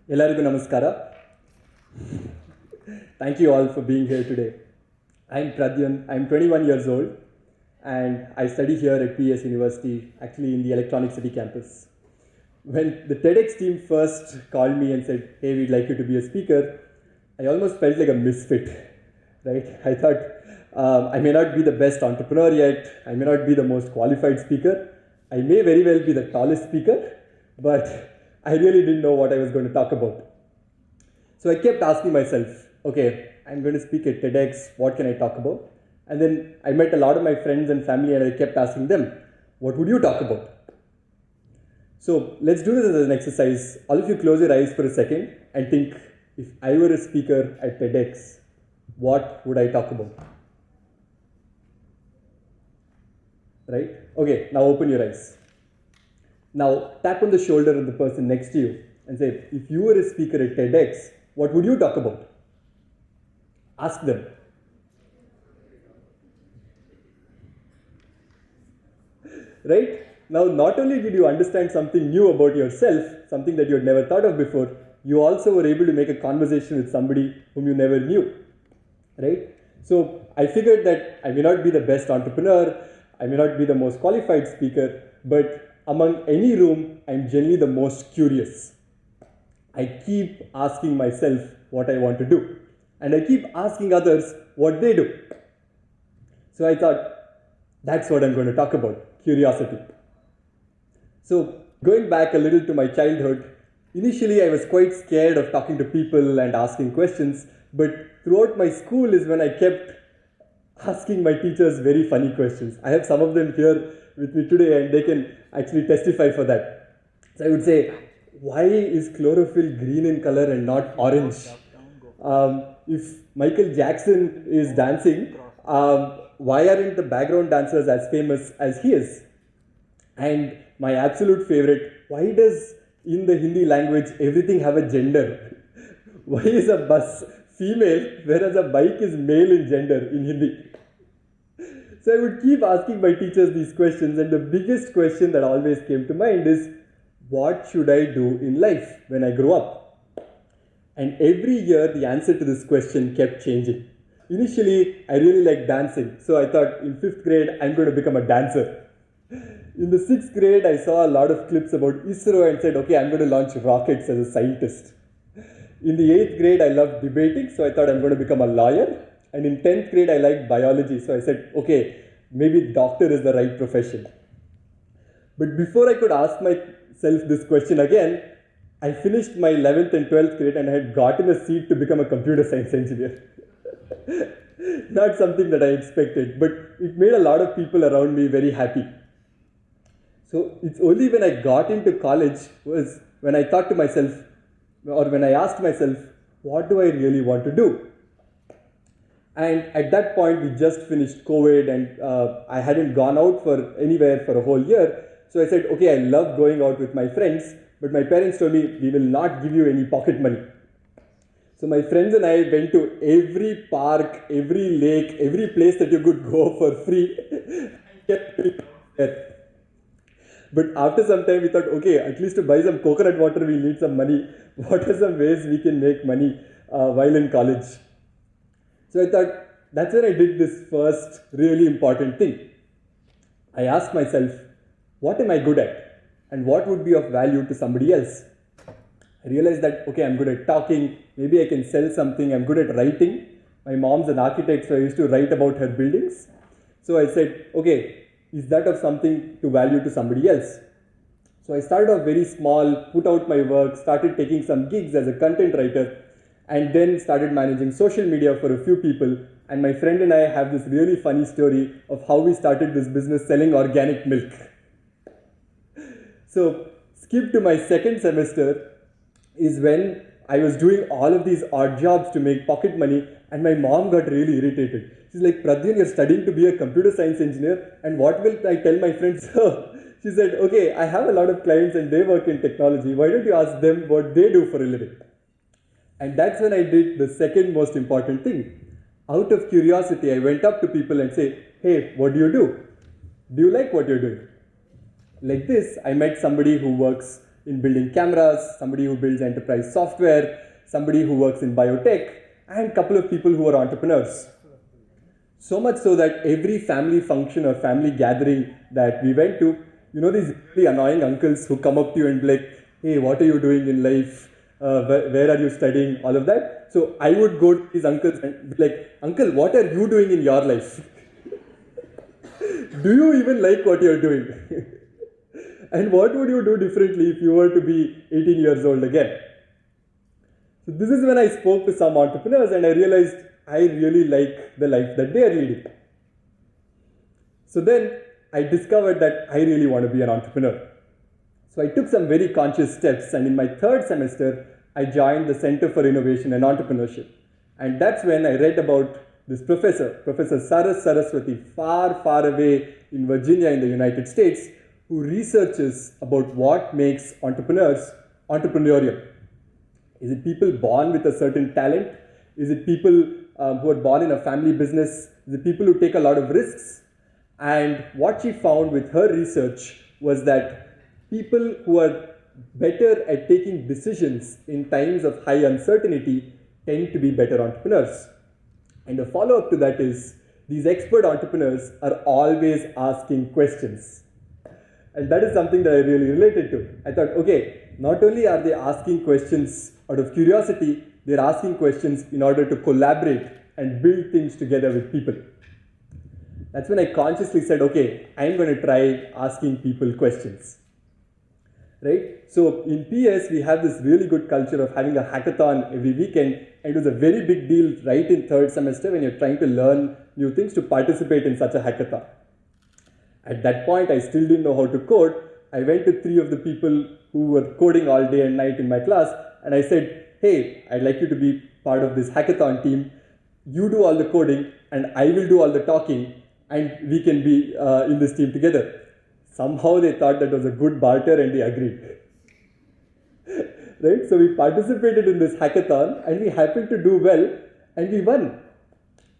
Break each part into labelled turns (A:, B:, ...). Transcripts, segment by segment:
A: Ellargu namaskara. Thank you all for being here today. I'm Pradyun. I'm 21 years old and I study here at PES University, actually in the Electronic City campus. When the TEDx team first called me and said, "Hey, we'd like you to be a speaker," I almost felt like a misfit, right? I thought I may not be the best entrepreneur yet. I may not be the most qualified speaker. I may very well be the tallest speaker, but I really didn't know what I was going to talk about. So I kept asking myself, okay, I'm going to speak at TEDx, what can I talk about? And then I met a lot of my friends and family and I kept asking them, what would you talk about? So let's do this as an exercise. All of you close your eyes for a second and think, if I were a speaker at TEDx, what would I talk about? Right? Okay, now open your eyes. Now tap on the shoulder of the person next to you and say, if you were a speaker at TEDx, what would you talk about? Ask them. Right? Now, not only did you understand something new about yourself, something that you had never thought of before, you also were able to make a conversation with somebody whom you never knew. Right? So, I figured that I may not be the best entrepreneur, I may not be the most qualified speaker, but among any room, I'm generally the most curious. I keep asking myself what I want to do. And I keep asking others what they do. So I thought, that's what I'm going to talk about, curiosity. So going back a little to my childhood, initially I was quite scared of talking to people and asking questions, but throughout my school is when I kept asking my teachers very funny questions. I have some of them here with me today and they can actually testify for that. So I would say, why is chlorophyll green in color and not orange? If Michael Jackson is dancing, why aren't the background dancers as famous as he is? And my absolute favorite, why does in the Hindi language everything have a gender? Why is a bus female whereas a bike is male in gender in Hindi? So I would keep asking my teachers these questions, and the biggest question that always came to mind is, what should I do in life when I grow up? And every year the answer to this question kept changing. Initially, I really liked dancing, so I thought in 5th grade I'm going to become a dancer. In the 6th grade, I saw a lot of clips about ISRO and said, okay, I'm going to launch rockets as a scientist. In the 8th grade, I loved debating, so I thought I'm going to become a lawyer. And in 10th grade, I liked biology, so I said, okay, maybe doctor is the right profession. But before I could ask myself this question again, I finished my 11th and 12th grade and I had gotten a seat to become a computer science engineer. Not something that I expected, but it made a lot of people around me very happy. So it's only when I got into college was when I thought to myself, or when I asked myself, what do I really want to do? And at that point, we just finished COVID and I hadn't gone out for anywhere for a whole year. So I said, okay, I love going out with my friends, but my parents told me, we will not give you any pocket money. So my friends and I went to every park, every lake, every place that you could go for free. But after some time, we thought, okay, at least to buy some coconut water, we need some money. What are some ways we can make money while in college? So I thought, that's when I did this first really important thing. I asked myself, what am I good at? And what would be of value to somebody else? I realized that, okay, I'm good at talking, maybe I can sell something, I'm good at writing. My mom's an architect, so I used to write about her buildings. So I said, okay, is that of something to value to somebody else? So I started off very small, put out my work, started taking some gigs as a content writer, and then started managing social media for a few people. And my friend and I have this really funny story of how we started this business selling organic milk. So skip to my second semester is when I was doing all of these odd jobs to make pocket money, and my mom got really irritated. She's like, Pradyun, you're studying to be a computer science engineer, and what will I tell my friends? She said, okay, I have a lot of clients and they work in technology. Why don't you ask them what they do for a living? And that's when I did the second most important thing. Out of curiosity, I went up to people and said, hey, what do? Do you like what you're doing? Like this, I met somebody who works in building cameras, somebody who builds enterprise software, somebody who works in biotech, and a couple of people who are entrepreneurs. So much so that every family function or family gathering that we went to, these really annoying uncles who come up to you and be like, hey, what are you doing in life? Where are you studying? All of that. So I would go to these uncles and be like, uncle, what are you doing in your life? Do you even like what you're doing? And what would you do differently if you were to be 18 years old again? So this is when I spoke to some entrepreneurs and I realized I really like the life that they are leading. So then I discovered that I really want to be an entrepreneur. So I took some very conscious steps, and in my third semester, I joined the Center for Innovation and Entrepreneurship. And that's when I read about this professor, Professor Saraswati, far, far away in Virginia in the United States, who researches about what makes entrepreneurs entrepreneurial. Is it people born with a certain talent? Is it people who are born in a family business? Is it people who take a lot of risks? And what she found with her research was that people who are better at taking decisions in times of high uncertainty tend to be better entrepreneurs. And a follow-up to that is, these expert entrepreneurs are always asking questions. And that is something that I really related to. I thought, okay, not only are they asking questions out of curiosity, they're asking questions in order to collaborate and build things together with people. That's when I consciously said, okay, I'm going to try asking people questions. Right? So in PS, we have this really good culture of having a hackathon every weekend, and it was a very big deal right in third semester when you're trying to learn new things to participate in such a hackathon. At that point, I still didn't know how to code. I went to 3 of the people who were coding all day and night in my class, and I said, hey, I'd like you to be part of this hackathon team. You do all the coding, and I will do all the talking, and we can be in this team together. Somehow they thought that was a good barter and they agreed. Right? So we participated in this hackathon and we happened to do well and we won.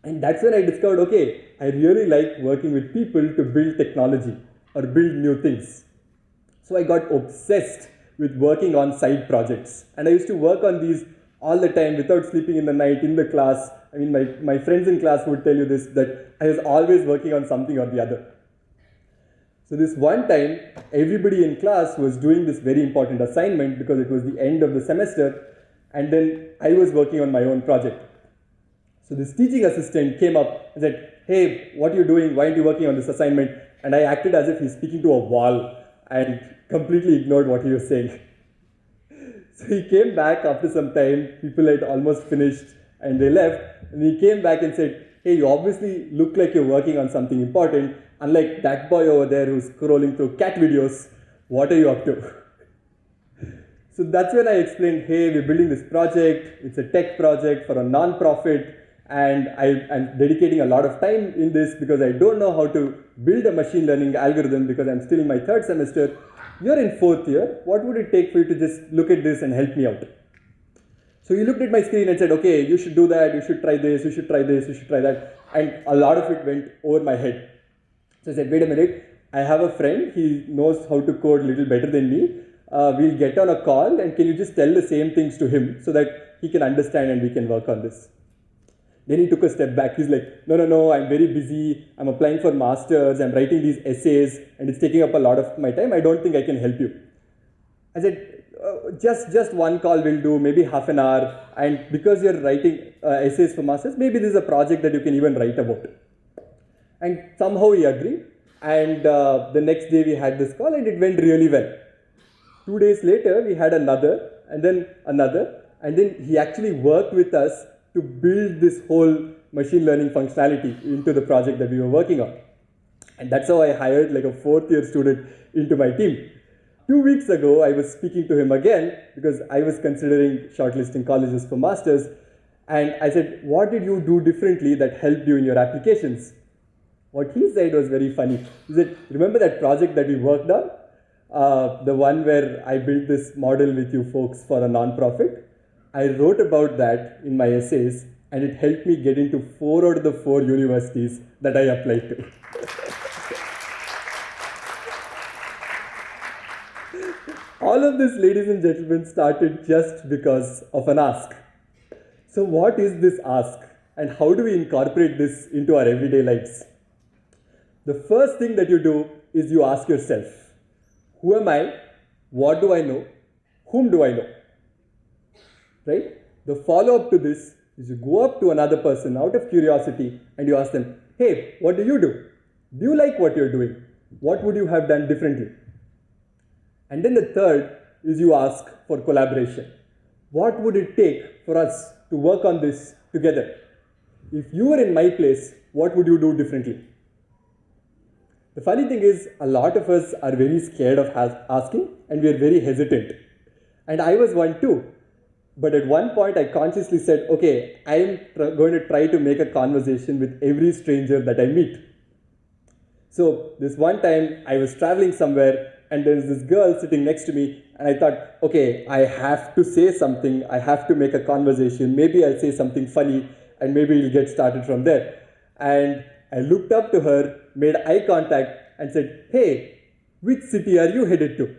A: And that's when I discovered, okay, I really like working with people to build technology or build new things. So I got obsessed with working on side projects. And I used to work on these all the time without sleeping in the night in the class. I mean, my friends in class would tell you this, that I was always working on something or the other. So this one time, everybody in class was doing this very important assignment because it was the end of the semester, and then I was working on my own project. So this teaching assistant came up and said, hey, what are you doing? Why aren't you working on this assignment? And I acted as if he's speaking to a wall and completely ignored what he was saying. So he came back after some time, people had almost finished and they left, and he came back and said, hey, you obviously look like you're working on something important. Unlike that boy over there who's scrolling through cat videos, what are you up to? So that's when I explained, hey, we're building this project, it's a tech project for a non-profit, and I'm dedicating a lot of time in this because I don't know how to build a machine learning algorithm because I'm still in my third semester. You're in fourth year, what would it take for you to just look at this and help me out? So he looked at my screen and said, okay, you should do that, you should try this, you should try this, you should try that. And a lot of it went over my head. So I said, wait a minute, I have a friend, he knows how to code a little better than me. We'll get on a call and can you just tell the same things to him so that he can understand and we can work on this. Then he took a step back. He's like, no, I'm very busy. I'm applying for masters. I'm writing these essays and it's taking up a lot of my time. I don't think I can help you. I said, just one call will do, maybe half an hour. And because you're writing essays for masters, maybe this is a project that you can even write about. And somehow he agreed. And the next day we had this call and it went really well. 2 days later, we had another and then another. And then he actually worked with us to build this whole machine learning functionality into the project that we were working on. And that's how I hired like a 4th year student into my team. 2 weeks ago, I was speaking to him again because I was considering shortlisting colleges for masters. And I said, what did you do differently that helped you in your applications? What he said was very funny. He said, remember that project that we worked on? The one where I built this model with you folks for a non-profit? I wrote about that in my essays and it helped me get into 4 out of the 4 universities that I applied to. All of this, ladies and gentlemen, started just because of an ask. So what is this ask and how do we incorporate this into our everyday lives? The first thing that you do is you ask yourself, who am I? What do I know? Whom do I know? Right? The follow-up to this is you go up to another person out of curiosity and you ask them, hey, what do you do? Do you like what you're doing? What would you have done differently? And then the third is you ask for collaboration. What would it take for us to work on this together? If you were in my place, what would you do differently? The funny thing is, a lot of us are very scared of asking and we are very hesitant. And I was one too. But at one point I consciously said, okay, I'm going to try to make a conversation with every stranger that I meet. So this one time I was traveling somewhere and there's this girl sitting next to me and I thought, okay, I have to say something, I have to make a conversation, maybe I'll say something funny and maybe we'll get started from there. And I looked up to her, made eye contact and said, hey, which city are you headed to?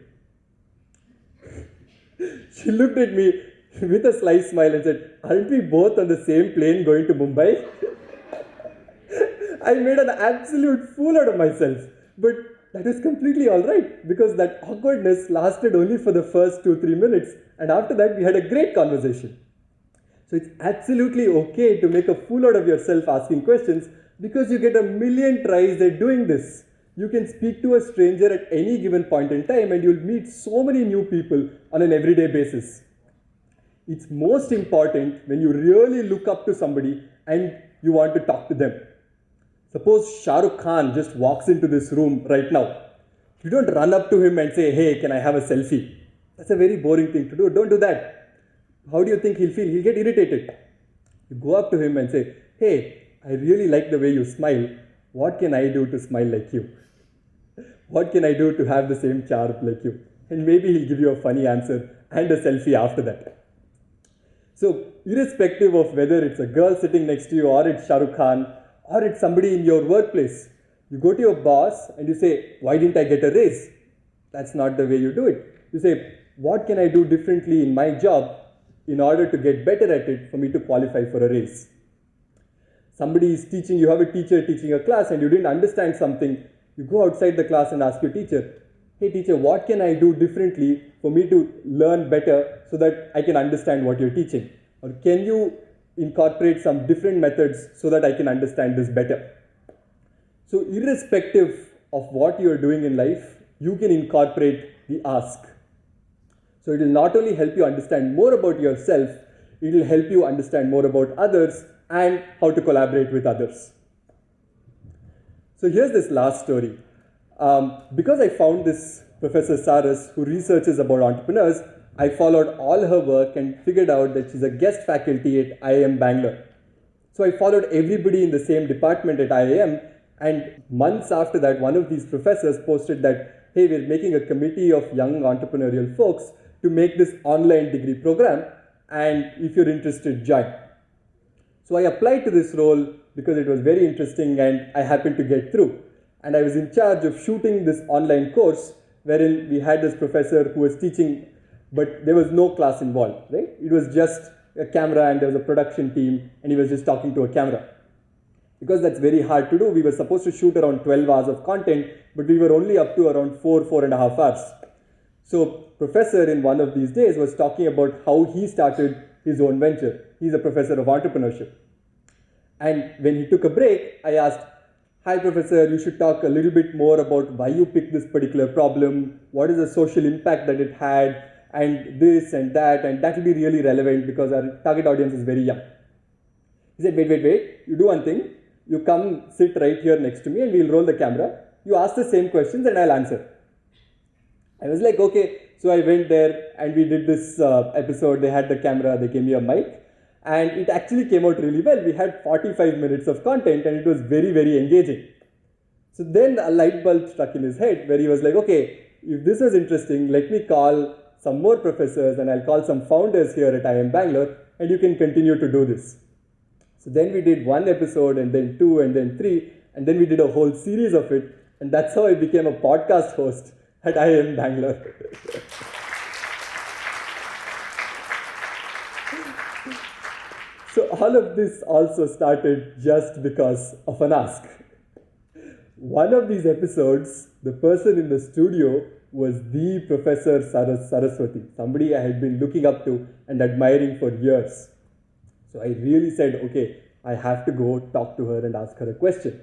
A: She looked at me with a sly smile and said, aren't we both on the same plane going to Mumbai? I made an absolute fool out of myself. But that was completely alright because that awkwardness lasted only for the first 2-3 minutes and after that we had a great conversation. So it's absolutely okay to make a fool out of yourself asking questions because you get a million tries at doing this. You can speak to a stranger at any given point in time and you'll meet so many new people on an everyday basis. It's most important when you really look up to somebody and you want to talk to them. Suppose Shah Rukh Khan just walks into this room right now. You don't run up to him and say, hey, can I have a selfie? That's a very boring thing to do. Don't do that. How do you think he'll feel? He'll get irritated. You go up to him and say, hey, I really like the way you smile. What can I do to smile like you? What can I do to have the same charm like you? And maybe he'll give you a funny answer and a selfie after that. So, irrespective of whether it's a girl sitting next to you or it's Shah Rukh Khan or it's somebody in your workplace, you go to your boss and you say, why didn't I get a raise? That's not the way you do it. You say, what can I do differently in my job in order to get better at it for me to qualify for a raise? Somebody is teaching, you have a teacher teaching a class and you didn't understand something, you go outside the class and ask your teacher, hey teacher, what can I do differently for me to learn better so that I can understand what you're teaching? Or can you incorporate some different methods so that I can understand this better? So irrespective of what you're doing in life, you can incorporate the ask. So it will not only help you understand more about yourself, it will help you understand more about others and how to collaborate with others. So here's this last story. Because I found this Professor Saras who researches about entrepreneurs, I followed all her work and figured out that she's a guest faculty at IIM Bangalore. So I followed everybody in the same department at IIM, and months after that, one of these professors posted that, hey, we're making a committee of young entrepreneurial folks to make this online degree program, and if you're interested, join. So I applied to this role because it was very interesting and I happened to get through. And I was in charge of shooting this online course wherein we had this professor who was teaching, but there was no class involved, right? It was just a camera and there was a production team and he was just talking to a camera. Because that's very hard to do, we were supposed to shoot around 12 hours of content, but we were only up to around 4.5 hours. So professor in one of these days was talking about how he started his own venture. He's a professor of entrepreneurship. And when he took a break, I asked, hi professor, you should talk a little bit more about why you picked this particular problem, what is the social impact that it had, and this and that will be really relevant because our target audience is very young. He said, wait, you do one thing, you come sit right here next to me and we'll roll the camera, you ask the same questions and I'll answer. I was like, okay. So I went there and we did this episode, they had the camera, they gave me a mic. And it actually came out really well. We had 45 minutes of content and it was very, very engaging. So then a light bulb struck in his head where he was like, okay, if this is interesting, let me call some more professors and I'll call some founders here at IIM Bangalore and you can continue to do this. So then we did one episode and then 2 and then 3 and then we did a whole series of it. And that's how I became a podcast host at IIM Bangalore. So all of this also started just because of an ask. One of these episodes, the person in the studio was the Professor Saraswati, somebody I had been looking up to and admiring for years. So I really said, okay, I have to go talk to her and ask her a question.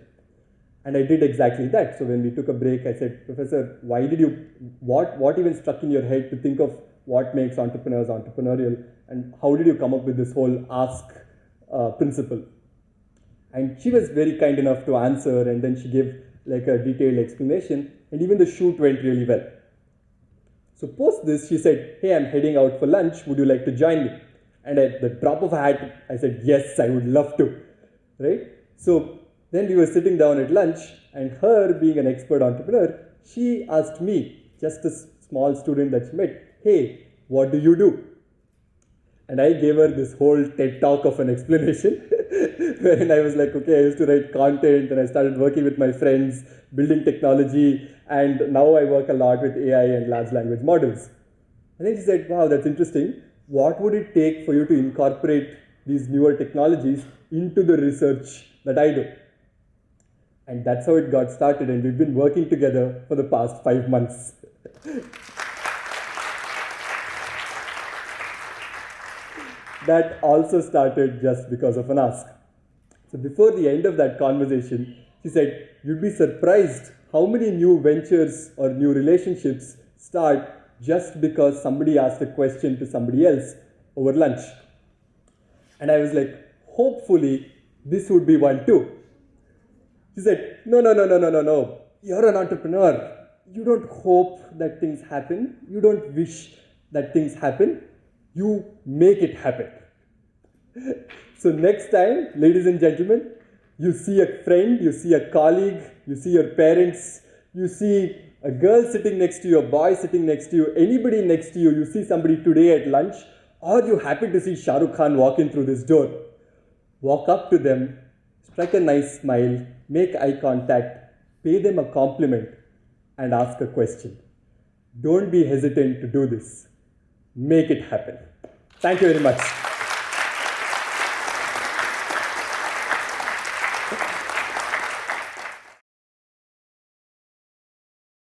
A: And I did exactly that. So when we took a break, I said, Professor, what even struck in your head to think of what makes entrepreneurs entrepreneurial, and how did you come up with this whole ask principle? And she was very kind enough to answer, and then she gave like a detailed explanation, and even the shoot went really well. So post this, she said, hey, I'm heading out for lunch. Would you like to join me? And at the drop of a hat, I said, yes, I would love to, right? So then we were sitting down at lunch, and her being an expert entrepreneur, she asked me, just a small student that she met, hey, what do you do? And I gave her this whole TED talk of an explanation wherein I was like, okay, I used to write content and I started working with my friends, building technology, and now I work a lot with AI and large language models. And then she said, wow, that's interesting. What would it take for you to incorporate these newer technologies into the research that I do? And that's how it got started, and we've been working together for the past 5 months. That also started just because of an ask. So before the end of that conversation, she said, you'd be surprised how many new ventures or new relationships start just because somebody asked a question to somebody else over lunch. And I was like, hopefully this would be one too. She said, no. You're an entrepreneur. You don't hope that things happen. You don't wish that things happen. You make it happen. So next time, ladies and gentlemen, you see a friend, you see a colleague, you see your parents, you see a girl sitting next to you, a boy sitting next to you, anybody next to you, you see somebody today at lunch, or you happen to see Shah Rukh Khan walk in through this door. Walk up to them, strike a nice smile, make eye contact, pay them a compliment, and ask a question. Don't be hesitant to do this. Make it happen. Thank you very much.